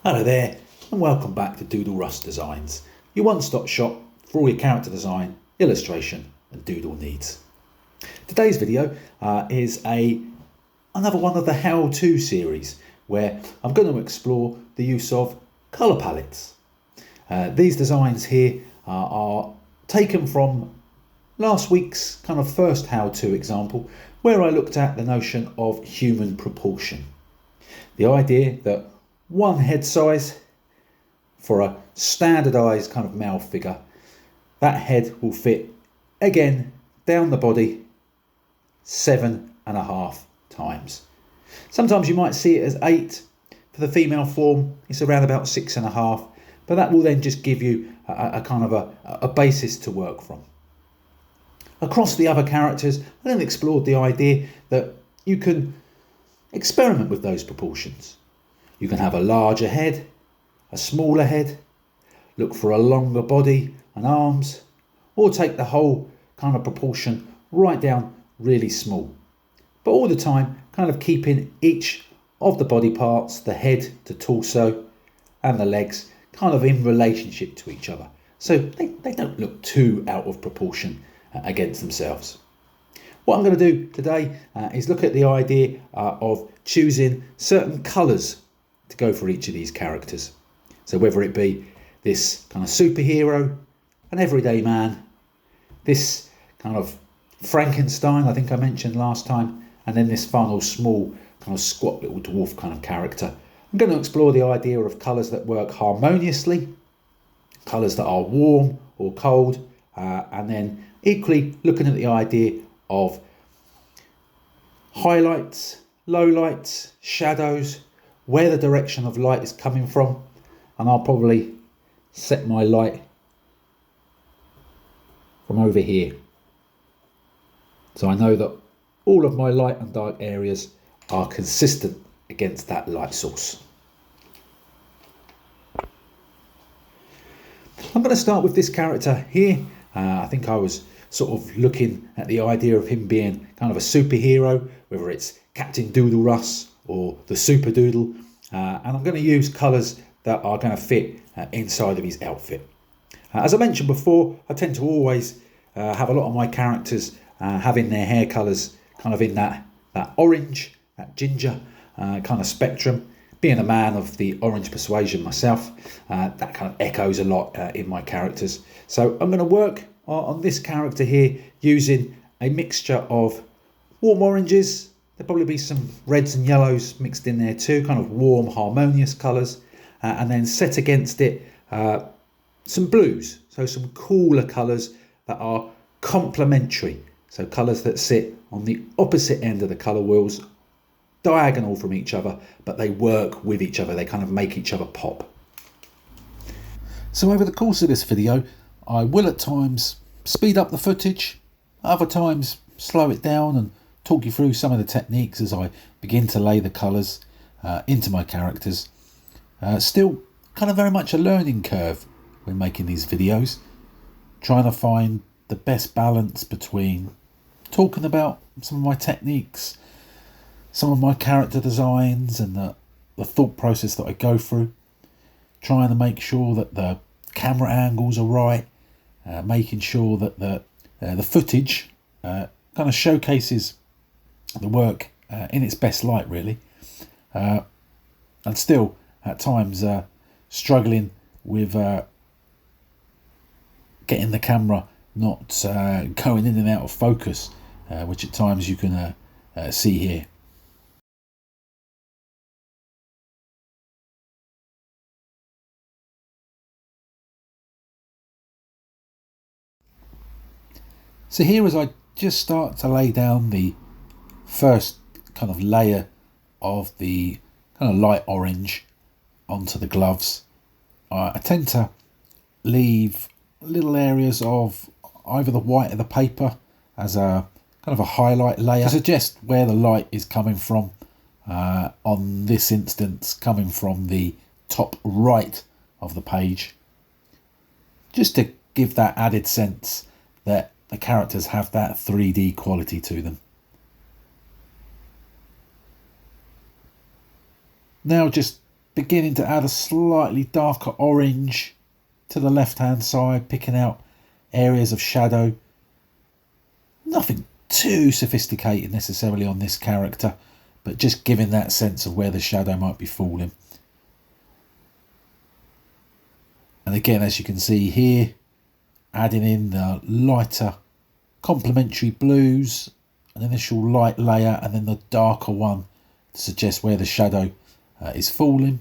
Hello there and welcome back to Doodle Rust Designs, your one-stop shop for all your character design, illustration and doodle needs. Today's video is another one of the how-to series where I'm going to explore the use of colour palettes. These designs here are taken from last week's kind of first how-to example where I looked at the notion of human proportion. The idea that one head size for a standardized kind of male figure, that head will fit again down the body 7.5 times. Sometimes you might see it as 8. For the female form it's around about 6.5, but that will then just give you a kind of a basis to work from. Across the other characters, I then explored the idea that you can experiment with those proportions. You can have a larger head, a smaller head, look for a longer body and arms, or take the whole kind of proportion right down really small. But all the time kind of keeping each of the body parts, the head, the torso and the legs, kind of in relationship to each other. So they don't look too out of proportion against themselves. What I'm going to do today is look at the idea of choosing certain colours to go for each of these characters. So whether it be this kind of superhero, an everyday man, this kind of Frankenstein I think I mentioned last time, and then this final small kind of squat little dwarf kind of character. I'm going to explore the idea of colours that work harmoniously, colours that are warm or cold, and then equally looking at the idea of highlights, lowlights, shadows, where the direction of light is coming from, and I'll probably set my light from over here. So I know that all of my light and dark areas are consistent against that light source. I'm going to start with this character here. I think I was sort of looking at the idea of him being kind of a superhero, whether it's Captain Doodle Russ or the Super Doodle, and I'm going to use colours that are going to fit inside of his outfit. As I mentioned before, I tend to always have a lot of my characters having their hair colours kind of in that orange, that ginger kind of spectrum. Being a man of the orange persuasion myself, that kind of echoes a lot in my characters. So I'm going to work on this character here using a mixture of warm oranges. There'll probably be some reds and yellows mixed in there too, kind of warm, harmonious colours, and then set against it some blues, so some cooler colours that are complementary, so colours that sit on the opposite end of the colour wheels, diagonal from each other, but they work with each other, they kind of make each other pop. So over the course of this video, I will at times speed up the footage, other times slow it down and talk you through some of the techniques as I begin to lay the colours into my characters. Still kind of very much a learning curve when making these videos, trying to find the best balance between talking about some of my techniques, some of my character designs and the thought process that I go through, trying to make sure that the camera angles are right, making sure that the footage kind of showcases the work in its best light really, and still at times struggling with getting the camera not going in and out of focus, which at times you can see here. So here as I just start to lay down the first kind of layer of the kind of light orange onto the gloves, I tend to leave little areas of either the white of the paper as a kind of a highlight layer to suggest where the light is coming from, on this instance coming from the top right of the page, just to give that added sense that the characters have that 3D quality to them. Now just beginning to add a slightly darker orange to the left hand side, picking out areas of shadow. Nothing too sophisticated necessarily on this character, but just giving that sense of where the shadow might be falling. And again, as you can see here, adding in the lighter complementary blues, an initial light layer, and then the darker one to suggest where the shadow is falling.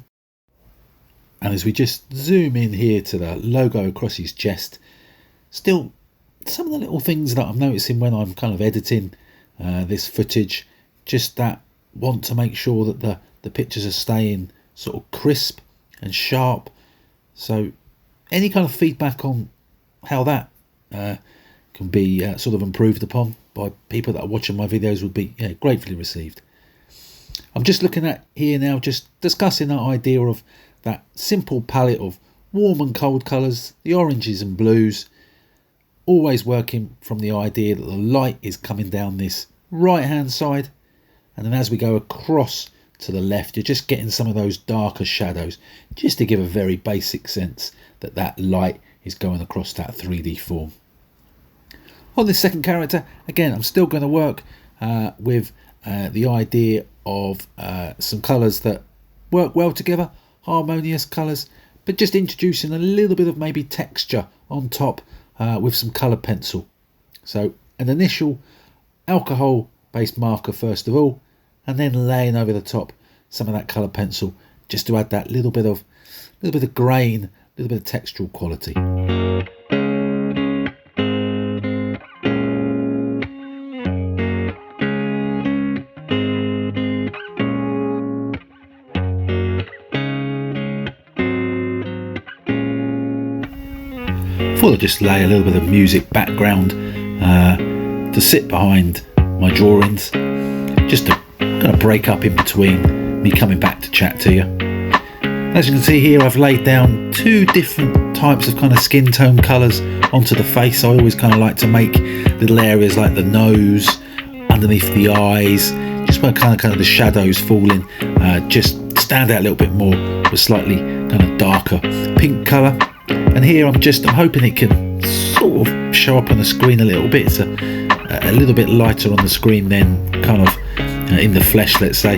And as we just zoom in here to the logo across his chest, still some of the little things that I'm noticing when I'm kind of editing this footage, just that want to make sure that the pictures are staying sort of crisp and sharp. So any kind of feedback on how that can be sort of improved upon by people that are watching my videos would be gratefully received. I'm just looking at here now, just discussing that idea of that simple palette of warm and cold colours, the oranges and blues, always working from the idea that the light is coming down this right hand side, and then as we go across to the left, you're just getting some of those darker shadows, just to give a very basic sense that that light is going across that 3D form. On this second character, again, I'm still going to work with the idea of some colours that work well together, harmonious colours, but just introducing a little bit of maybe texture on top with some colour pencil. So an initial alcohol based marker first of all, and then laying over the top some of that colour pencil just to add that little bit of grain, a little bit of textural quality. Thought I'd just lay a little bit of music background to sit behind my drawings, just to kind of break up in between me coming back to chat to you. As you can see here, I've laid down two different types of kind of skin tone colours onto the face. I always kind of like to make little areas like the nose, underneath the eyes, just where kind of the shadows falling, just stand out a little bit more with slightly kind of darker pink colour. And here I'm hoping it can sort of show up on the screen a little bit. It's a little bit lighter on the screen than kind of in the flesh, let's say.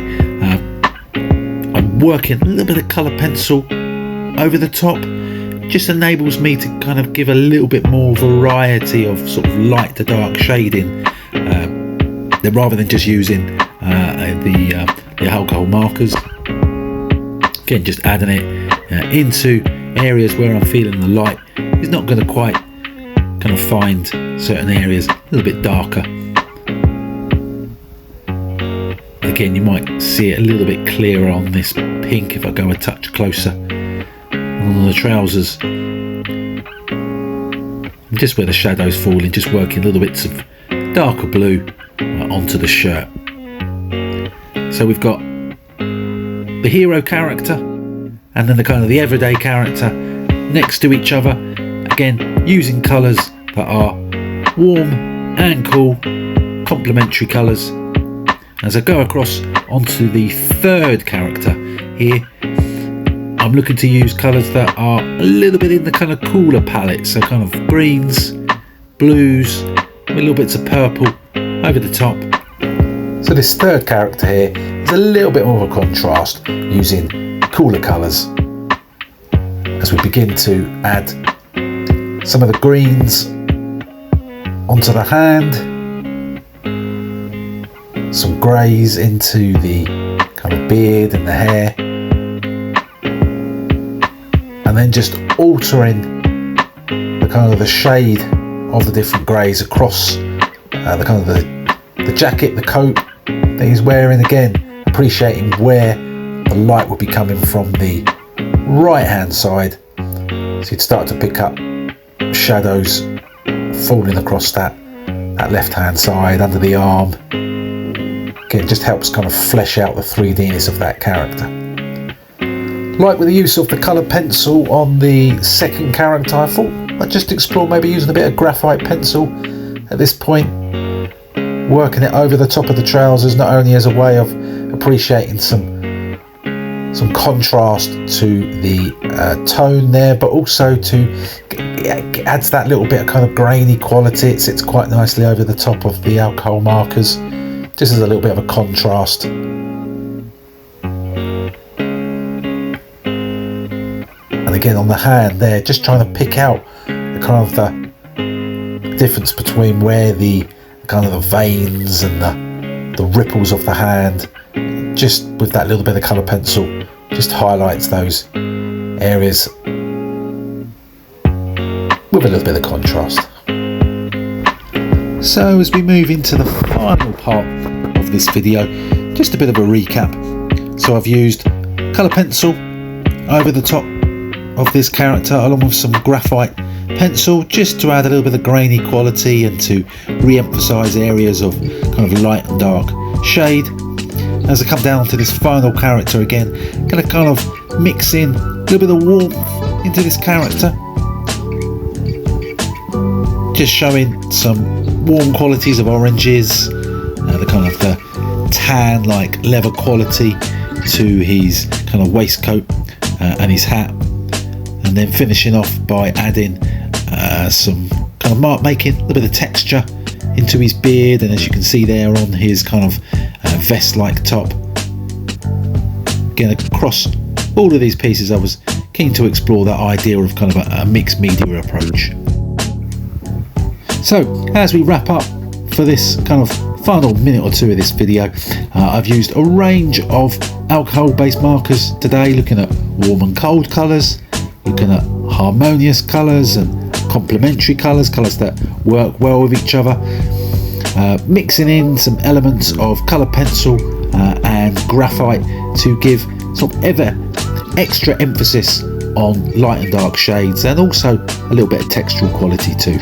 I'm working a little bit of colour pencil over the top. Just enables me to kind of give a little bit more variety of sort of light to dark shading, rather than just using the alcohol markers. Again, just adding it into areas where I'm feeling the light is not going to quite kind of find certain areas a little bit darker. Again, you might see it a little bit clearer on this pink if I go a touch closer. And on the trousers, just where the shadows falling, just working little bits of darker blue onto the shirt. So we've got the hero character and then the kind of the everyday character next to each other, again using colours that are warm and cool, complementary colours. As I go across onto the third character here, I'm looking to use colours that are a little bit in the kind of cooler palette, so kind of greens, blues, with little bits of purple over the top. So this third character here is a little bit more of a contrast, using cooler colours as we begin to add some of the greens onto the hand, some greys into the kind of beard and the hair, and then just altering the kind of the shade of the different greys across the kind of the jacket, the coat that he's wearing. Again, appreciating where the light would be coming from the right hand side, so you'd start to pick up shadows falling across that left hand side under the arm. Again, just helps kind of flesh out the 3Dness of that character. Like with the use of the colour pencil on the second character, I thought I'd just explore maybe using a bit of graphite pencil at this point, working it over the top of the trousers, not only as a way of appreciating some some contrast to the tone there, but also adds that little bit of kind of grainy quality. It sits quite nicely over the top of the alcohol markers, just as a little bit of a contrast. And again on the hand there, just trying to pick out the kind of the difference between where the kind of the veins and the ripples of the hand, just with that little bit of colour pencil, just highlights those areas with a little bit of contrast. So as we move into the final part of this video, just a bit of a recap. So I've used colour pencil over the top of this character along with some graphite pencil, just to add a little bit of grainy quality and to re-emphasise areas of kind of light and dark shade. As I come down to this final character again, going to kind of mix in a little bit of warmth into this character, just showing some warm qualities of oranges, the kind of the tan like leather quality to his kind of waistcoat and his hat, and then finishing off by adding some kind of making a little bit of texture into his beard, and as you can see there on his kind of vest like top. Again, across all of these pieces I was keen to explore that idea of kind of a mixed media approach. So as we wrap up for this kind of final minute or two of this video, I've used a range of alcohol based markers today, looking at warm and cold colours, looking at harmonious colours and complementary colours that work well with each other, mixing in some elements of colour pencil and graphite to give some extra emphasis on light and dark shades, and also a little bit of textural quality too.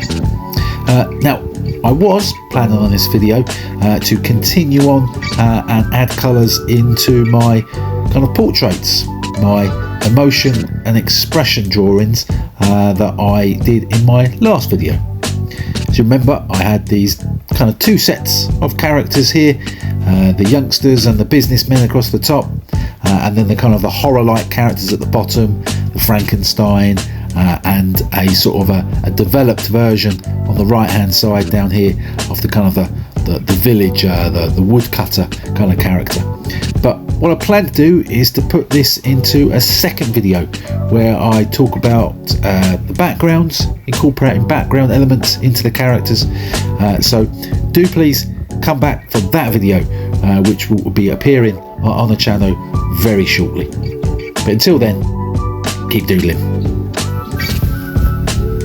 Now I was planning on this video to continue on and add colours into my kind of portraits, my emotion and expression drawings that I did in my last video. So remember, I had these kind of two sets of characters here, the youngsters and the businessmen across the top, and then the kind of the horror-like characters at the bottom, the Frankenstein, and a sort of a developed version on the right hand side down here of the kind of the villager, the woodcutter kind of character. But what I plan to do is to put this into a second video where I talk about the backgrounds, incorporating background elements into the characters. So do please come back for that video, which will be appearing on the channel very shortly. But until then, keep doodling.